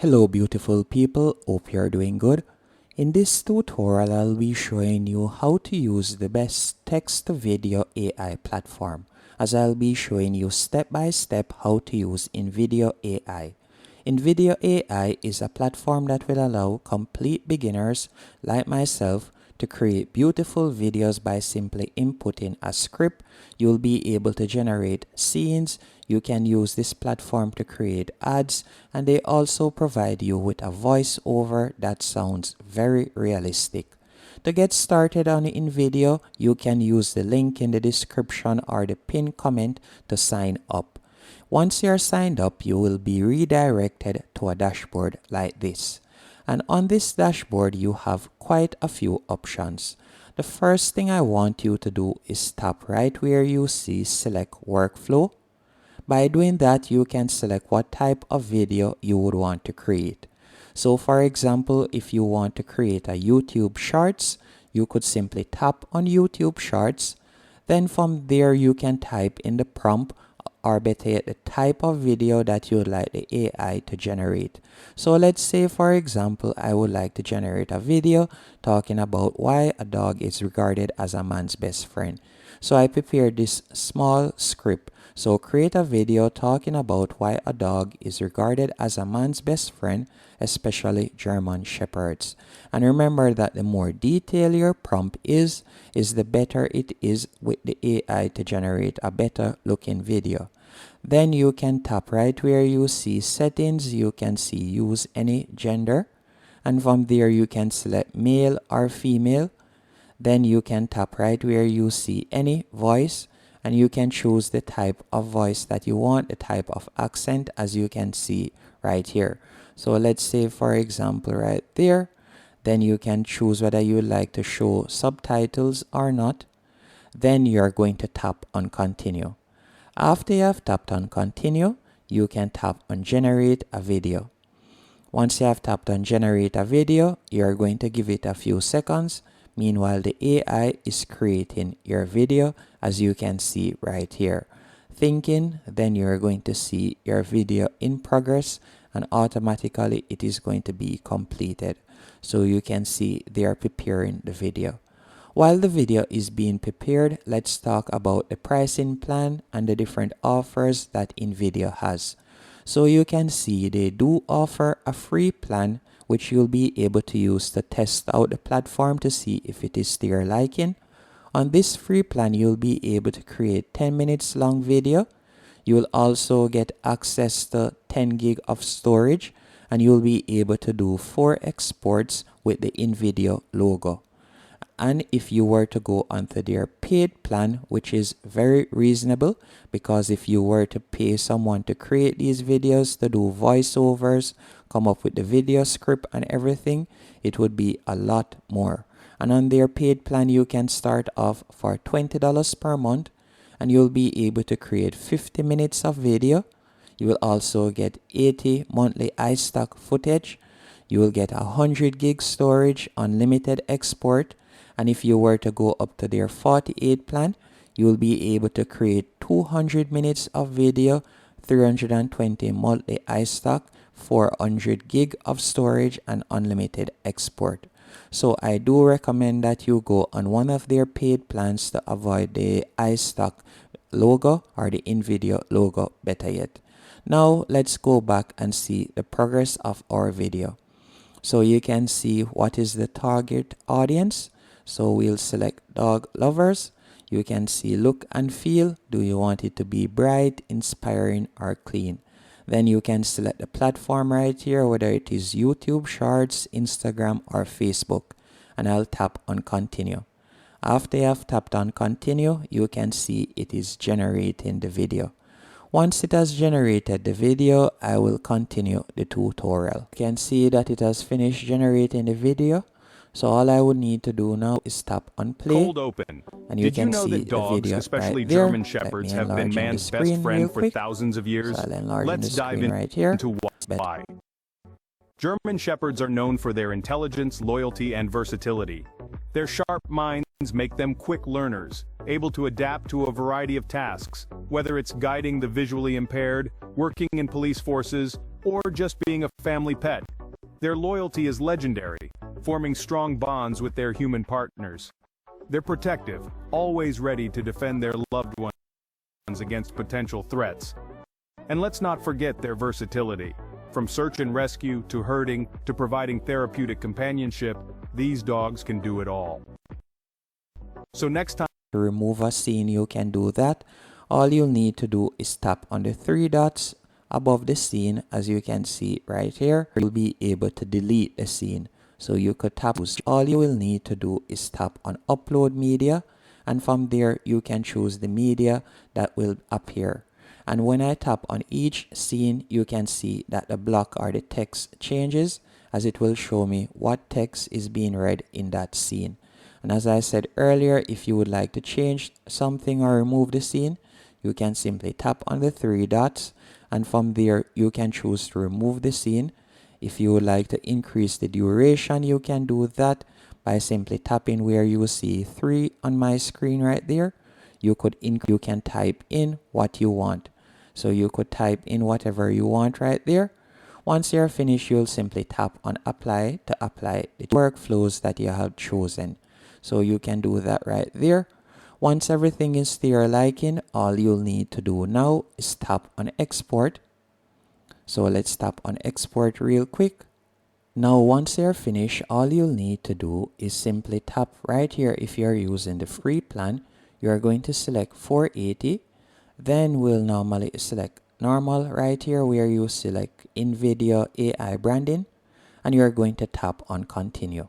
Hello beautiful people, hope you're doing good. In this tutorial I'll be showing you how to use the best text-to-video AI platform, as I'll be showing you step by step how to use Invideo AI. Invideo AI is a platform that will allow complete beginners like myself to create beautiful videos by simply inputting a script. You'll be able to generate scenes. You can use this platform to create ads, and they also provide you with a voiceover that sounds very realistic. To get started on Invideo, you can use the link in the description or the pinned comment to sign up. Once you're signed up, you will be redirected to a dashboard like this. And on this dashboard, you have quite a few options. The first thing I want you to do is tap right where you see select workflow. By doing that, you can select what type of video you would want to create. So for example, if you want to create a YouTube Shorts, you could simply tap on YouTube Shorts. Then from there, you can type in the prompt, or better yet, the type of video that you would like the AI to generate. So let's say, for example, I would like to generate a video talking about why a dog is regarded as a man's best friend. So I prepared this small script. So create a video talking about why a dog is regarded as a man's best friend, especially German Shepherds. And remember that the more detailed your prompt is the better it is with the AI to generate a better looking video. Then you can tap right where you see settings. You can see use any gender, and from there you can select male or female. Then you can tap right where you see any voice, and you can choose the type of voice that you want, the type of accent, as you can see right here. So let's say, for example, right there, then you can choose whether you would like to show subtitles or not. Then you're going to tap on continue. After you have tapped on continue, you can tap on generate a video. Once you have tapped on generate a video, you're going to give it a few seconds. Meanwhile, the AI is creating your video, as you can see right here. Thinking, then you're going to see your video in progress, and automatically it is going to be completed. So you can see they are preparing the video. While the video is being prepared, let's talk about the pricing plan and the different offers that Invideo has. So you can see they do offer a free plan, which you'll be able to use to test out the platform to see if it is to your liking. On this free plan, you'll be able to create 10 minutes long video. You will also get access to 10 gig of storage, and you'll be able to do 4 exports with the Invideo logo. And if you were to go onto their paid plan, which is very reasonable, because if you were to pay someone to create these videos, to do voiceovers, come up with the video script and everything, it would be a lot more. And on their paid plan, you can start off for $20 per month, and you'll be able to create 50 minutes of video. You will also get 80 monthly iStock footage. You will get 100 gig storage, unlimited export. And if you were to go up to their 48 plan, you will be able to create 200 minutes of video, 320 monthly iStock, 400 gig of storage, and unlimited export. So I do recommend that you go on one of their paid plans to avoid the iStock logo or the Invideo logo, better yet. Now let's go back and see the progress of our video. So you can see what is the target audience. So we'll select dog lovers. You can see look and feel. Do you want it to be bright, inspiring, or clean? Then you can select the platform right here, whether it is YouTube Shorts, Instagram, or Facebook. And I'll tap on continue. After you have tapped on continue, you can see it is generating the video. Once it has generated the video, I will continue the tutorial. You can see that it has finished generating the video. So all I would need to do now is tap on play. Cold open. And you Did can you know see that dogs, the video especially right there. German Shepherds, have been man's best friend for thousands of years? So I'll enlarge Let's the dive screen right here. into why. German Shepherds are known for their intelligence, loyalty, and versatility. Their sharp minds make them quick learners, able to adapt to a variety of tasks, whether it's guiding the visually impaired, working in police forces, or just being a family pet. Their loyalty is legendary, forming strong bonds with their human partners. They're protective, always ready to defend their loved ones against potential threats. And let's not forget their versatility. From search and rescue to herding to providing therapeutic companionship, these dogs can do it all. So next time To remove a scene, you can do that. All you'll need to do is tap on the three dots above the scene. As you can see right here, you'll be able to delete the scene. So you could tap. All you will need to do is tap on upload media, and from there you can choose the media that will appear. And when I tap on each scene, you can see that the block or the text changes, as it will show me what text is being read in that scene. And as I said earlier, if you would like to change something or remove the scene, you can simply tap on the three dots, and from there you can choose to remove the scene. If you would like to increase the duration, you can do that by simply tapping where you see 3 on my screen right there. You can type in what you want. So you could type in whatever you want right there. Once you're finished, you'll simply tap on apply to apply the workflows that you have chosen. So you can do that right there. Once everything is to your liking, all you'll need to do now is tap on export. So let's tap on export real quick. Now once you're finished, all you'll need to do is simply tap right here. If you're using the free plan, you're going to select 480. Then we'll normally select normal right here where you select Invideo AI branding, and you're going to tap on continue.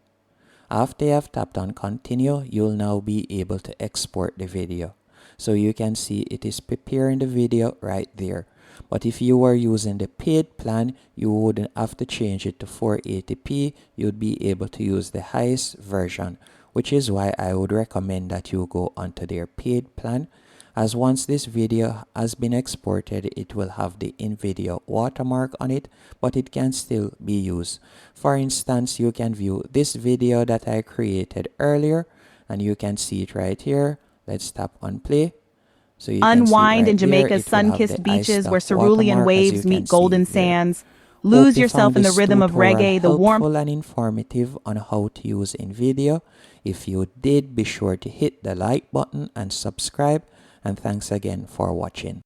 After you have tapped on continue, you'll now be able to export the video. So you can see it is preparing the video right there. But if you were using the paid plan, you wouldn't have to change it to 480p. You'd be able to use the highest version, which is why I would recommend that you go onto their paid plan, as once this video has been exported, it will have the Invideo watermark on it, but it can still be used. For instance, you can view this video that I created earlier, and you can see it right here. Let's tap on play. So you can see Unwind right in Jamaica's there, it will have sun-kissed the beaches where iced cerulean watermark, as you waves can meet see golden there. sands. Hope Lose you yourself found in the this rhythm of tutorial reggae, the warmth. helpful and informative on how to use Invideo. If you did, be sure to hit the like button and subscribe. And thanks again for watching.